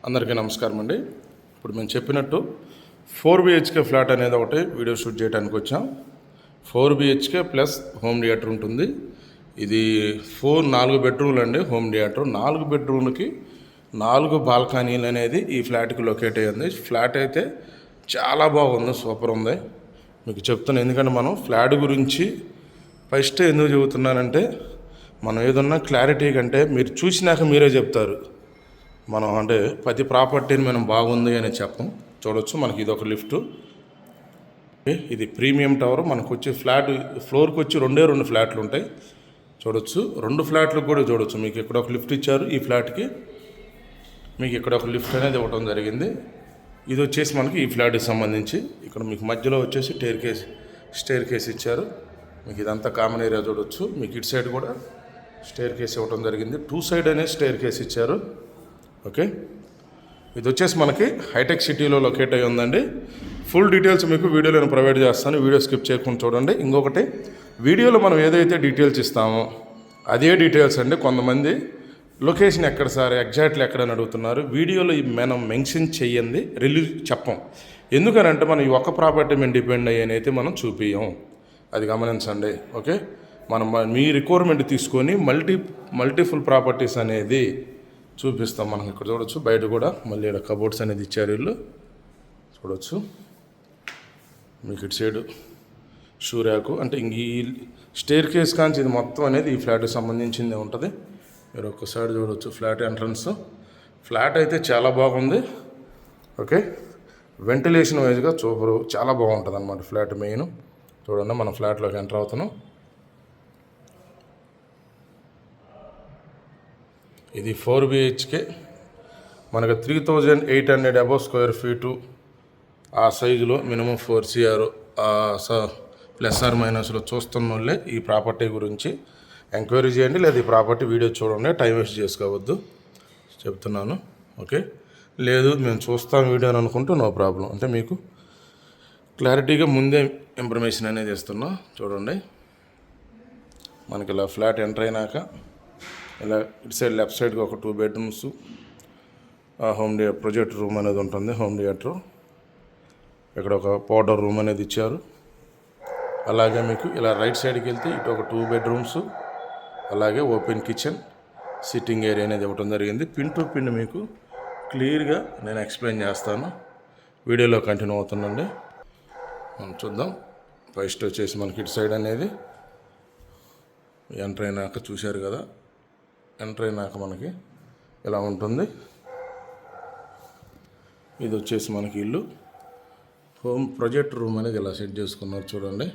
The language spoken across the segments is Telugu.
అందరికీ నమస్కారం అండి. ఇప్పుడు మేము చెప్పినట్టు 4 BHK ఫ్లాట్ అనేది ఒకటి వీడియో షూట్ చేయడానికి వచ్చాం. 4 BHK ప్లస్ హోమ్ థియేటర్ ఉంటుంది. ఇది 4 బెడ్రూమ్లు అండి. హోమ్ థియేటర్ 4 బెడ్రూమ్లకి 4 బాల్కనీలు అనేది ఈ ఫ్లాట్కి లొకేట్ అయ్యింది. ఫ్లాట్ అయితే చాలా బాగుంది, సూపర్ ఉంది. మీకు చెప్తున్నాను, ఎందుకంటే మనం ఫ్లాట్ గురించి ఫస్ట్ ఎందుకు చెబుతున్నానంటే, మనం ఏదన్నా క్లారిటీ కంటే మీరు చూసినాక మీరే చెప్తారు. మనం అంటే ప్రతి ప్రాపర్టీని మనం బాగుంది అని చెప్పం. చూడవచ్చు, మనకి ఇది ఒక లిఫ్ట్. ఇది ప్రీమియం టవర్. మనకు వచ్చి ఫ్లోర్కి వచ్చి 2 ఫ్లాట్లు ఉంటాయి. చూడవచ్చు, 2 ఫ్లాట్లకు కూడా చూడవచ్చు. మీకు ఇక్కడ ఒక లిఫ్ట్ ఇచ్చారు. ఈ ఫ్లాట్కి మీకు ఇక్కడ ఒక లిఫ్ట్ అనేది ఇవ్వడం జరిగింది. ఇది వచ్చేసి మనకి ఈ ఫ్లాట్కి సంబంధించి ఇక్కడ మీకు మధ్యలో వచ్చేసి స్టేర్ కేస్ ఇచ్చారు. మీకు ఇదంతా కామన్ ఏరియా చూడవచ్చు. మీకు ఇటు సైడ్ కూడా స్టేర్ కేస్ ఇవ్వడం జరిగింది. 2 సైడ్ అనేది స్టేర్ కేస్ ఇచ్చారు. ఓకే, ఇది వచ్చేసి మనకి హైటెక్ సిటీలో లొకేట్ అయ్యి ఉందండి. ఫుల్ డీటెయిల్స్ మీకు వీడియోలో నేను ప్రొవైడ్ చేస్తాను. వీడియో స్కిప్ చేయకుండా చూడండి. ఇంకొకటి, వీడియోలో మనం ఏదైతే డీటెయిల్స్ ఇస్తామో అదే డీటెయిల్స్ అండి. కొంతమంది లొకేషన్ ఎక్కడ సార్, ఎగ్జాక్ట్లీ ఎక్కడని అడుగుతున్నారు. వీడియోలో మనం మెన్షన్ చెయ్యండి, రిలీజ్ చెప్పం. ఎందుకనంటే మనం ఈ ఒక్క ప్రాపర్టీ మేము డిపెండ్ అయ్యి అయితే మనం చూపించాం. అది గమనించండి. ఓకే, మనం మీ రిక్వైర్మెంట్ తీసుకొని మల్టిపుల్ ప్రాపర్టీస్ అనేది చూపిస్తాం. మనం ఇక్కడ చూడవచ్చు. బయట కూడా మళ్ళీ ఇక్కడ కబోర్డ్స్ అనేది ఇచ్చారు వీళ్ళు. చూడవచ్చు, మీకు ఇటు సైడు షూ ర్యాకు, అంటే ఇంక ఈ స్టేర్ కేస్ కాంచి ఇది మొత్తం అనేది ఈ ఫ్లాట్కి సంబంధించిందే ఉంటుంది. మీరు ఒక్కసారి చూడవచ్చు ఫ్లాట్ ఎంట్రన్స్. ఫ్లాట్ అయితే చాలా బాగుంది. ఓకే, వెంటిలేషన్ వైజ్గా చాలా బాగుంటుంది అన్నమాట ఫ్లాట్. మెయిన్ చూడండి, మనం ఫ్లాట్లోకి ఎంటర్ అవుతున్నాం. ఇది 4 BHK. మనకు 3800 అబోవ్ స్క్వేర్ ఫీటు ఆ సైజులో మినిమం 4 CR ప్లస్ ఆర్ మైనస్లో చూస్తున్న వాళ్ళే ఈ ప్రాపర్టీ గురించి ఎంక్వైరీ చేయండి, లేదా ఈ ప్రాపర్టీ వీడియో చూడండి. టైం వేస్ట్ చేసుకోవద్దు, చెప్తున్నాను. ఓకే, లేదు మేము చూస్తాం వీడియో అని అనుకుంటూ నో ప్రాబ్లం. అంటే మీకు క్లారిటీగా ముందే ఇన్ఫర్మేషన్ అనేది ఇస్తున్నాం. చూడండి, మనకి ఇలా ఫ్లాట్ ఎంటర్ అయినాక ఇలా ఇటు సైడ్ లెఫ్ట్ సైడ్కి ఒక 2 బెడ్రూమ్స్, ప్రొజెక్టర్ రూమ్ అనేది ఉంటుంది. Home theatre. ఇక్కడ ఒక పౌడర్ రూమ్ అనేది ఇచ్చారు. అలాగే మీకు ఇలా రైట్ సైడ్కి వెళ్తే ఇటు ఒక 2 బెడ్రూమ్స్, అలాగే ఓపెన్ కిచెన్, సిట్టింగ్ ఏరియా అనేది ఇవ్వడం జరిగింది. పిన్ టు పిన్ మీకు క్లియర్గా నేను ఎక్స్ప్లెయిన్ చేస్తాను. వీడియోలో కంటిన్యూ అవుతుందండి. మనం చూద్దాం. ఫస్ట్ వచ్చేసి మనకి ఇటు సైడ్ అనేది ఎంటర్ అయినాక చూశారు కదా, ఎంటర్ అయినాక మనకి ఇలా ఉంటుంది. ఇది వచ్చేసి మనకి ఇల్లు. హోమ్ ప్రొజెక్టర్ రూమ్ అనేది ఇలా సెట్ చేసుకున్నారు చూడండి.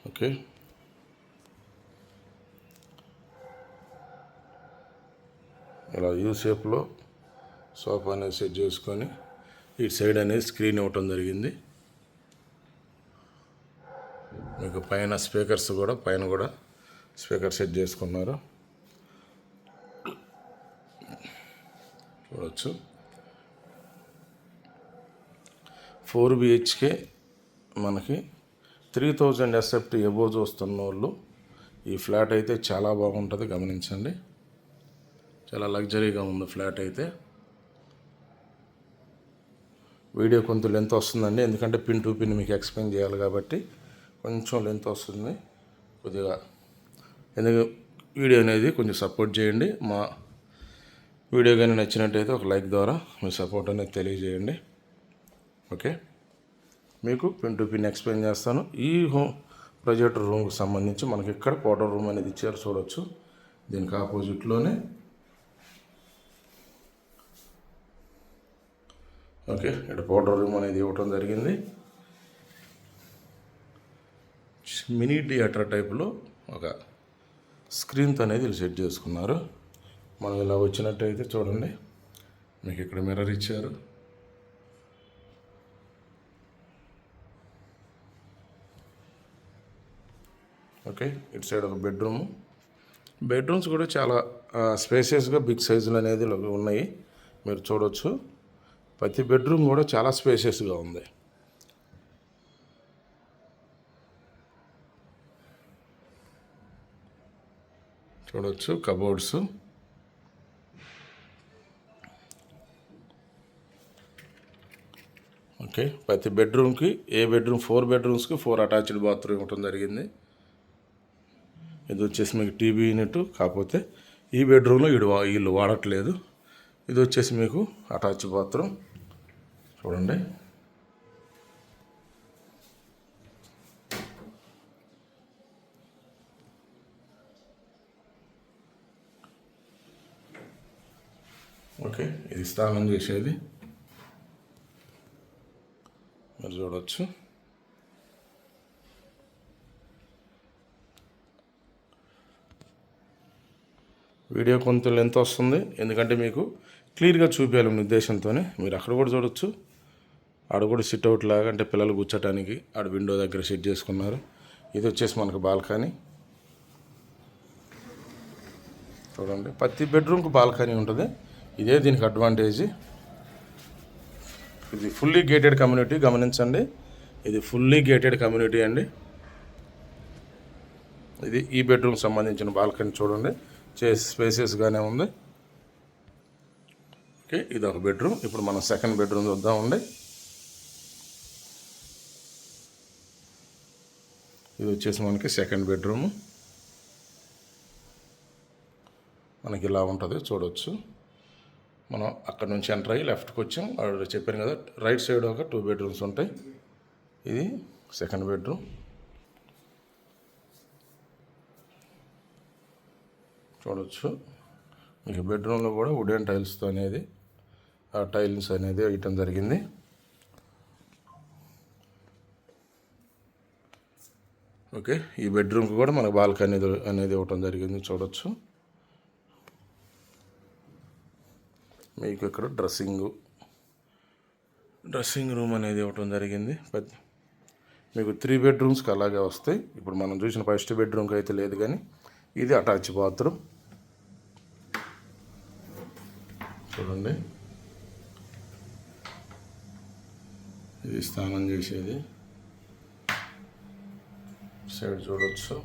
ఓకే, ఇలా యూ షేప్లో సోఫా అనేది సెట్ చేసుకొని ఈ సైడ్ అనేది స్క్రీన్ ఇవ్వటం జరిగింది. మీకు పైన స్పీకర్స్ కూడా స్పీకర్ సెట్ చేసుకున్నారు. చూడవచ్చు, 4 BHK మనకి 3000 SFT ఎబోవ్ చూస్తున్న వాళ్ళు ఈ ఫ్లాట్ అయితే చాలా బాగుంటుంది. గమనించండి, చాలా లగ్జరీగా ఉంది ఫ్లాట్ అయితే. వీడియో కొంత లెంత్ వస్తుందండి, ఎందుకంటే పిన్ టు పిన్ మీకు ఎక్స్ప్లెయిన్ చేయాలి కాబట్టి కొంచెం లెంత్ వస్తుంది కొద్దిగా. ఎందుకు వీడియో అనేది కొంచెం సపోర్ట్ చేయండి. మా వీడియో కానీ నచ్చినట్టయితే ఒక లైక్ ద్వారా మీ సపోర్ట్ అనేది తెలియజేయండి. ఓకే, మీకు పిన్ టు పిన్ ఎక్స్ప్లెయిన్ చేస్తాను. ఈ ప్రొజెక్టర్ రూమ్కి సంబంధించి మనకి ఇక్కడ పౌడర్ రూమ్ అనేది ఇచ్చారు. చూడవచ్చు, దీనికి ఆపోజిట్లోనే. ఓకే, ఇక్కడ పౌడర్ రూమ్ అనేది ఇవ్వటం జరిగింది. మినీ థియేటర్ టైప్లో ఒక స్క్రీన్తో అనేది వీళ్ళు సెట్ చేసుకున్నారు. మనం ఇలా వచ్చినట్టయితే చూడండి, మీకు ఇక్కడ మిర్రర్ ఇచ్చారు. ఓకే, ఇటు సైడ్ ఒక బెడ్రూమ్స్ కూడా చాలా స్పేసియస్గా బిగ్ సైజులు అనేది ఉన్నాయి. మీరు చూడవచ్చు, ప్రతి బెడ్రూమ్ కూడా చాలా స్పేసియస్గా ఉంది. చూడవచ్చు, కబోర్డ్స్ ఓకే, ప్రతి బెడ్రూమ్కి ఏ బెడ్రూమ్ 4 బెడ్రూమ్స్కి 4 అటాచ్డ్ బాత్రూమ్ ఇవ్వటం జరిగింది. ఇది వచ్చేసి మీకు టీవీ యూనిట్, కాకపోతే ఈ బెడ్రూమ్లో వీళ్ళు వాడట్లేదు. ఇది వచ్చేసి మీకు అటాచ్ బాత్రూమ్ చూడండి. ఓకే, ఇది స్నానం చేసేది మీరు చూడవచ్చు. వీడియో కొంత లెంత్ వస్తుంది, ఎందుకంటే మీకు క్లియర్గా చూపించాలనే ఉద్దేశంతోనే. మీరు అక్కడ కూడా చూడవచ్చు, ఆడ కూడా సిట్ అవుట్ లాగా, అంటే పిల్లలు కూర్చోటానికి ఆడ విండో దగ్గర సెట్ చేసుకున్నారు. ఇది వచ్చేసి మనకు బాల్కనీ చూడండి. ప్రతి బెడ్రూమ్కి బాల్కనీ ఉంటుంది, ఇదే దీనికి అడ్వాంటేజ్. ఇది ఫుల్లీ గేటెడ్ కమ్యూనిటీ, గమనించండి. ఇది ఫుల్లీ గేటెడ్ కమ్యూనిటీ అండి. ఇది ఈ బెడ్రూమ్కి సంబంధించిన బాల్కనీ చూడండి, స్పేసియస్గానే ఉంది. ఓకే, ఇది ఒక బెడ్రూమ్. ఇప్పుడు మనం సెకండ్ బెడ్రూమ్ చూద్దామండి. ఇది వచ్చేసి మనకి సెకండ్ బెడ్రూము. మనకి ఇలా ఉంటుంది చూడవచ్చు. మనం అక్కడ నుంచి ఎంటర్ అయ్యి లెఫ్ట్కి వచ్చాం. చెప్పాను కదా, రైట్ సైడ్ ఒక 2 బెడ్రూమ్స్ ఉంటాయి. ఇది సెకండ్ బెడ్రూమ్ చూడవచ్చు. మీకు బెడ్రూమ్లో కూడా వుడెన్ టైల్స్తో అనేది టైల్స్ అనేది వేయటం జరిగింది. ఓకే, ఈ బెడ్రూమ్కి కూడా మనకు బాల్కనీ అనేది ఇవ్వటం జరిగింది చూడవచ్చు. మీకు ఇక్కడ డ్రెస్సింగ్ రూమ్ అనేది ఇవ్వటం జరిగింది. మీకు 3 బెడ్రూమ్స్కి అలాగే వస్తాయి. ఇప్పుడు మనం చూసిన ఫస్ట్ బెడ్రూమ్కి అయితే లేదు, కానీ ఇది అటాచ్ బాత్రూమ్ చూడండి. ఇది స్నానం చేసేది, సైడ్ చూడవచ్చు.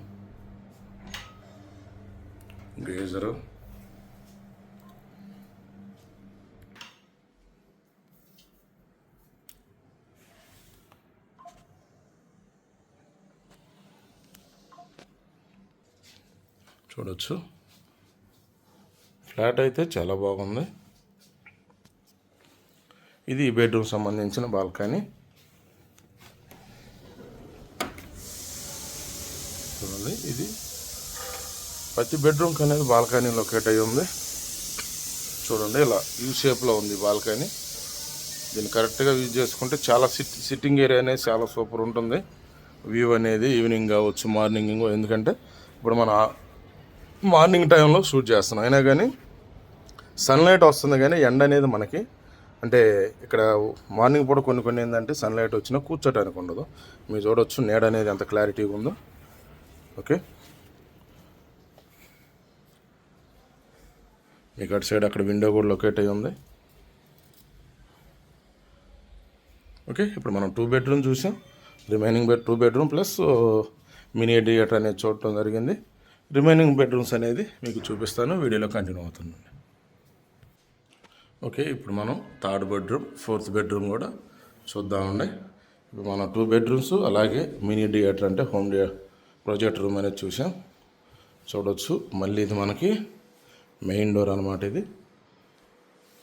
గేజరు, చూడవచ్చు. ఫ్లాట్ అయితే చాలా బాగుంది. ఇది ఈ బెడ్రూమ్ సంబంధించిన బాల్కనీ చూడండి. ఇది ప్రతి బెడ్రూమ్కి అనేది బాల్కనీ లొకేట్ అయ్యి ఉంది చూడండి. ఇలా యూ షేప్లో ఉంది బాల్కనీ. దీన్ని కరెక్ట్గా యూజ్ చేసుకుంటే చాలా సిట్టింగ్ ఏరియా అనేది చాలా సూపర్ ఉంటుంది. వ్యూ అనేది ఈవినింగ్ కావచ్చు, మార్నింగ్, ఎందుకంటే ఇప్పుడు మన మార్నింగ్ టైంలో షూట్ చేస్తున్నాం, అయినా కానీ సన్లైట్ వస్తుంది, కానీ ఎండ అనేది మనకి, అంటే ఇక్కడ మార్నింగ్ పూట కొన్ని ఏంటంటే సన్లైట్ వచ్చినా కూర్చోటానికి ఉండదు. మీరు చూడవచ్చు నీడ అనేది ఎంత క్లారిటీగా ఉందో. ఓకే, మీకు అటు సైడ్ అక్కడ విండో కూడా లొకేట్ అయ్యి ఉంది. ఓకే, ఇప్పుడు మనం 2 బెడ్రూమ్ చూసాం. Remaining 2 bedroom plus mini theatre అనేది చూడటం జరిగింది. రిమైనింగ్ బెడ్రూమ్స్ అనేది మీకు చూపిస్తాను, వీడియోలో కంటిన్యూ అవుతుంది. ఓకే, ఇప్పుడు మనం 3rd బెడ్రూమ్ 4th బెడ్రూమ్ కూడా చూద్దామండి. ఇప్పుడు మనం 2 బెడ్రూమ్స్ అలాగే మినీ థియేటర్ అంటే హోమ్ ప్రొజెక్టర్ రూమ్ అనేది చూసాం చూడవచ్చు. మళ్ళీ ఇది మనకి మెయిన్ డోర్ అనమాట ఇది.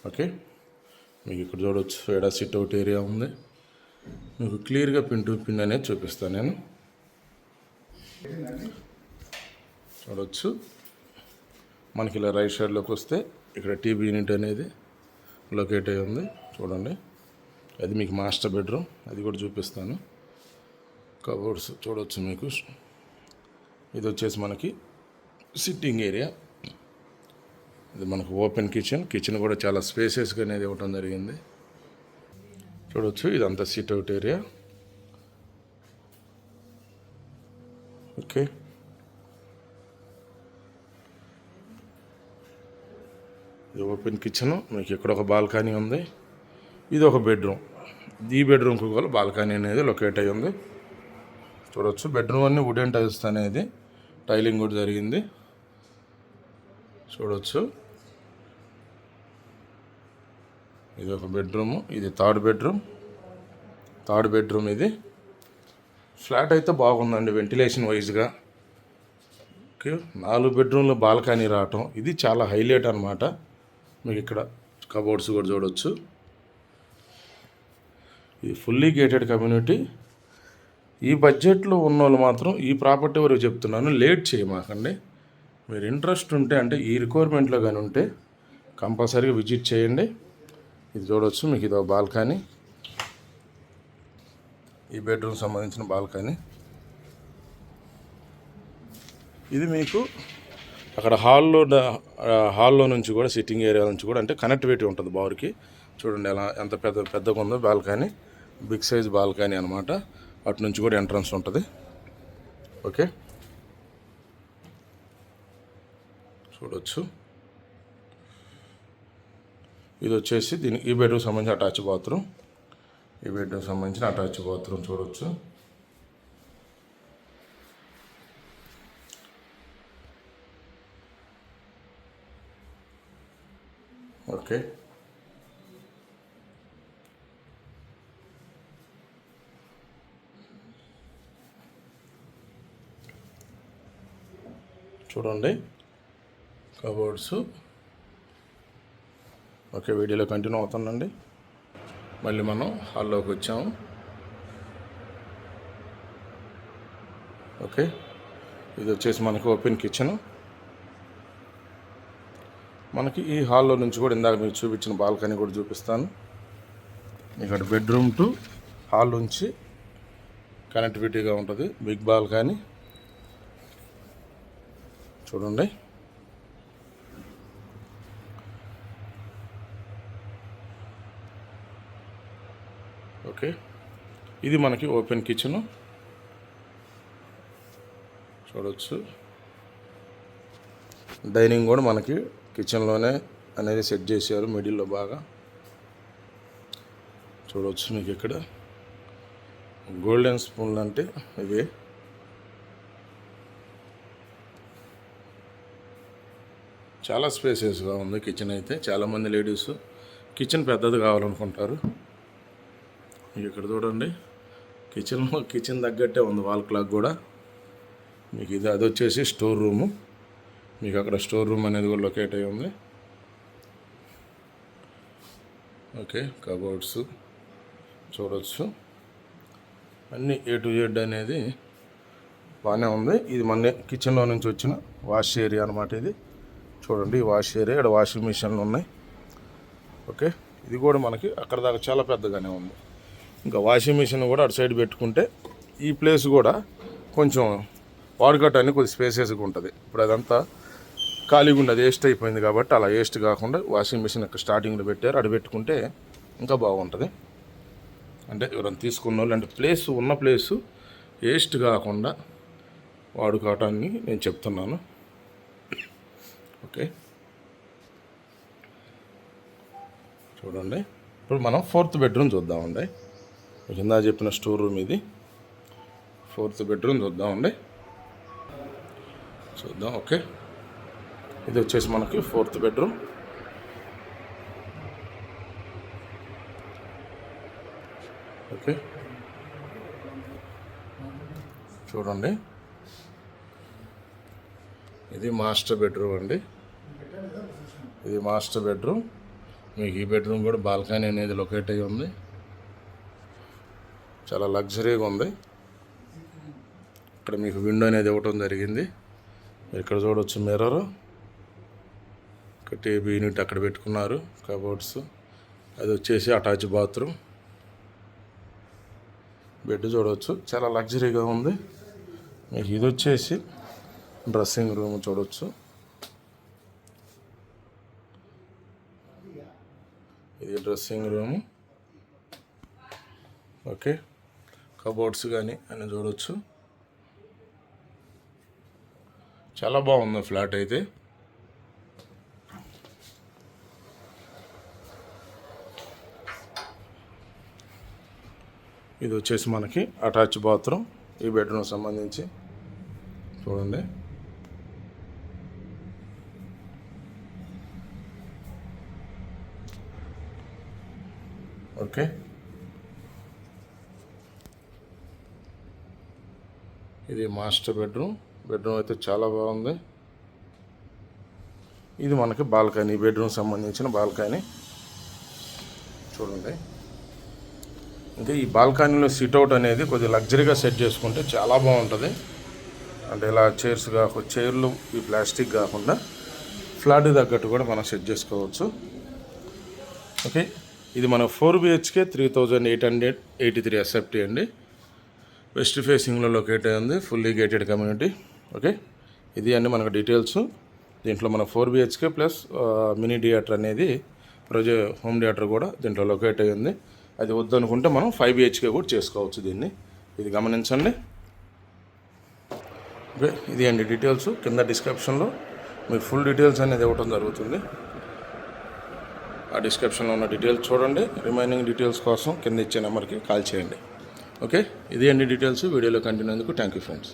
ఓకే, మీకు ఇక్కడ చూడవచ్చు, ఇక్కడ సిట్ అవుట్ ఏరియా ఉంది. మీకు క్లియర్గా పిన్ టు పిన్ అనేది చూపిస్తాను నేను. చూడవచ్చు, మనకి ఇలా రైట్ సైడ్లోకి వస్తే ఇక్కడ టీవీ యూనిట్ అనేది లొకేట్ అయ్యి ఉంది చూడండి. అది మీకు మాస్టర్ బెడ్రూమ్, అది కూడా చూపిస్తాను. కబోర్డ్స్ చూడవచ్చు మీకు. ఇది వచ్చేసి మనకి సిట్టింగ్ ఏరియా. ఇది మనకు ఓపెన్ కిచెన్ కూడా చాలా స్పేసెస్గా అనేది ఇవ్వటం జరిగింది చూడవచ్చు. ఇదంతా సిట్ అవుట్ ఏరియా. ఓకే, ఇది ఓపెన్ కిచెన్. మీకు ఇక్కడ ఒక బాల్కనీ ఉంది. ఇది ఒక బెడ్రూమ్. ఈ బెడ్రూమ్కి కూడా బాల్కనీ అనేది లొకేట్ అయ్యి ఉంది చూడవచ్చు. బెడ్రూమ్ అన్నీ వుడెన్ టైల్స్ అనేది టైలింగ్ కూడా జరిగింది చూడవచ్చు. ఇది ఒక బెడ్రూము. ఇది 3rd బెడ్రూమ్. థర్డ్ బెడ్రూమ్ ఇది. ఫ్లాట్ అయితే బాగుందండి వెంటిలేషన్ వైజ్గా. ఓకే, 4 బెడ్రూమ్లో బాల్కనీ రావటం ఇది చాలా హైలైట్ అనమాట. మీకు ఇక్కడ కబోర్డ్స్ కూడా చూడవచ్చు. ఇది ఫుల్లీ గేటెడ్ కమ్యూనిటీ. ఈ బడ్జెట్లో ఉన్నోళ్ళు మాత్రం ఈ ప్రాపర్టీ వరకు చెప్తున్నాను, లేట్ చేయమాకండి. మీరు ఇంట్రెస్ట్ ఉంటే అంటే ఈ రిక్వైర్మెంట్లో కానీ ఉంటే కంపల్సరీగా విజిట్ చేయండి. ఇది చూడవచ్చు, మీకు ఇది బాల్కనీ, ఈ బెడ్రూమ్ సంబంధించిన బాల్కనీ. ఇది మీకు అక్కడ హాల్లో నుంచి కూడా సిట్టింగ్ ఏరియా నుంచి కూడా అంటే కనెక్టివిటీ ఉంటుంది బార్కి. చూడండి ఎంత పెద్దగా ఉందో బాల్కనీ, బిగ్ సైజ్ బాల్కనీ అనమాట. అటు నుంచి కూడా ఎంట్రన్స్ ఉంటుంది. ఓకే, చూడవచ్చు. ఇది వచ్చేసి ఈ బెడ్రూమ్ సంబంధించిన అటాచ్ బాత్రూమ్. ఈ బెడ్రూమ్ సంబంధించిన అటాచ్ బాత్రూమ్ చూడవచ్చు. ఓకే, చూడండి కబోర్డ్స్. ఓకే, వీడియోలో కంటిన్యూ అవుతుందండి. మళ్ళీ మనం హాల్లోకి వచ్చాము. ఓకే, ఇది వచ్చేసి మనకి ఓపెన్ కిచెన్. మనకి ఈ హాల్లో నుంచి కూడా ఇందాక మీకు చూపించిన బాల్కనీ కూడా చూపిస్తాను. ఇక్కడ బెడ్రూమ్ టు హాల్ నుంచి కనెక్టివిటీగా ఉంటుంది. బిగ్ బాల్కనీ చూడండి. ఓకే, ఇది మనకి ఓపెన్ కిచెను చూడవచ్చు. డైనింగ్ కూడా మనకి కిచెన్లోనే అనేది సెట్ చేశారు, మిడిల్లో బాగా చూడవచ్చు. మీకు ఇక్కడ గోల్డెన్ స్పూన్లు అంటే ఇవి. చాలా స్పేసెస్గా ఉంది కిచెన్ అయితే. చాలామంది లేడీస్ కిచెన్ పెద్దది కావాలనుకుంటారు. ఇక్కడ చూడండి, కిచెన్ తగ్గట్టే ఉంది వాల్ క్లాక్ కూడా. మీకు అది వచ్చేసి స్టోర్ రూము. మీకు అక్కడ స్టోర్ రూమ్ అనేది కూడా లొకేట్ అయ్యి ఉంది. ఓకే, కబోర్డ్స్ చూడవచ్చు. అన్నీ A to Z అనేది బాగానే ఉంది. ఇది మన కిచెన్లో నుంచి వచ్చిన వాష్ ఏరియా అనమాట. ఇది చూడండి, వాష్ ఏరియా. ఇక్కడ వాషింగ్ మిషన్లు ఉన్నాయి. ఓకే, ఇది కూడా మనకి అక్కడ దాకా చాలా పెద్దగానే ఉంది. ఇంకా వాషింగ్ మిషన్ కూడా అటు సైడ్ పెట్టుకుంటే ఈ ప్లేస్ కూడా కొంచెం వాడుకోవటానికి కొద్ది స్పేసెస్గా ఉంటుంది. ఇప్పుడు అదంతా ఖాళీగా ఉండదు, వేస్ట్ అయిపోయింది కాబట్టి అలా వేస్ట్ కాకుండా వాషింగ్ మిషన్ ఇక్కడ స్టార్టింగ్లో పెట్టారు. అటు పెట్టుకుంటే ఇంకా బాగుంటుంది. అంటే ఎవరైనా తీసుకున్న వాళ్ళు అంటే ఉన్న ప్లేసు వేస్ట్ కాకుండా వాడుకోవటాన్ని నేను చెప్తున్నాను. ఓకే, చూడండి. ఇప్పుడు మనం 4th బెడ్రూమ్ చూద్దామండి. కింద చెప్పిన స్టోర్ రూమ్ ఇది. 4th బెడ్రూమ్ చూద్దామండి. చూద్దాం. ఓకే, ఇది వచ్చేసి మనకి 4th బెడ్రూమ్. ఓకే, చూడండి, ఇది మాస్టర్ బెడ్రూమ్ అండి. ఇది మాస్టర్ బెడ్రూమ్. మీకు ఈ బెడ్రూమ్ కూడా బాల్కనీ అనేది లొకేట్ అయ్యి ఉంది. చాలా లగ్జరీగా ఉంది. ఇక్కడ మీకు విండో అనేది ఇవ్వటం జరిగింది. ఇక్కడ చూడవచ్చు మిర్రర్. ఇక్కడ టీవీ యూనిట్ అక్కడ పెట్టుకున్నారు. కబోర్డ్స్. అది వచ్చేసి అటాచ్ బాత్రూమ్. బెడ్ చూడవచ్చు, చాలా లగ్జరీగా ఉంది. మీకు ఇది వచ్చేసి డ్రెస్సింగ్ రూమ్ చూడవచ్చు. ఇది డ్రెస్సింగ్ రూము. ఓకే, కబోర్డ్స్ కానీ అని చూడవచ్చు. చాలా బాగుంది ఫ్లాట్ అయితే. ఇది వచ్చేసి మనకి అటాచ్ బాత్రూమ్ ఈ బెడ్రూమ్ సంబంధించి చూడండి. ఓకే, ఇది మాస్టర్ బెడ్రూమ్ అయితే చాలా బాగుంది. ఇది మనకి బాల్కనీ, బెడ్రూమ్ సంబంధించిన బాల్కనీ చూడండి. ఇంకా ఈ బాల్కనీలో సిట్అవుట్ అనేది కొద్దిగా లగ్జరీగా సెట్ చేసుకుంటే చాలా బాగుంటుంది. అంటే ఇలా చైర్లు ఈ ప్లాస్టిక్ కాకుండా ఫ్లాట్కి తగ్గట్టు కూడా మనం సెట్ చేసుకోవచ్చు. ఓకే, ఇది మన 4 BHK 3883 SFT అండి. వెస్ట్ ఫేసింగ్లో లొకేట్ అయ్యింది, ఫుల్లీ గేటెడ్ కమ్యూనిటీ. ఓకే, ఇది అండి మనకు డీటెయిల్స్. దీంట్లో మన 4 BHK ప్లస్ మినీ థియేటర్ అనేది హోమ్ థియేటర్ కూడా దీంట్లో లొకేట్ అయ్యింది. అది వద్దనుకుంటే మనం 5 BHK కూడా చేసుకోవచ్చు దీన్ని. ఇది గమనించండి. ఓకే, ఇది అండి డీటెయిల్స్. కింద డిస్క్రిప్షన్లో మీకు ఫుల్ డీటెయిల్స్ అనేది ఇవ్వడం జరుగుతుంది. ఆ డిస్క్రిప్షన్లో ఉన్న డీటెయిల్స్ చూడండి. రిమైనింగ్ డీటెయిల్స్ కోసం కింద ఇచ్చే నెంబర్కి కాల్ చేయండి. ఓకే, ఇది అండి డీటెయిల్స్. వీడియోలో కంటిన్యూ అయ్యేందుకు థ్యాంక్ యూ ఫ్రెండ్స్.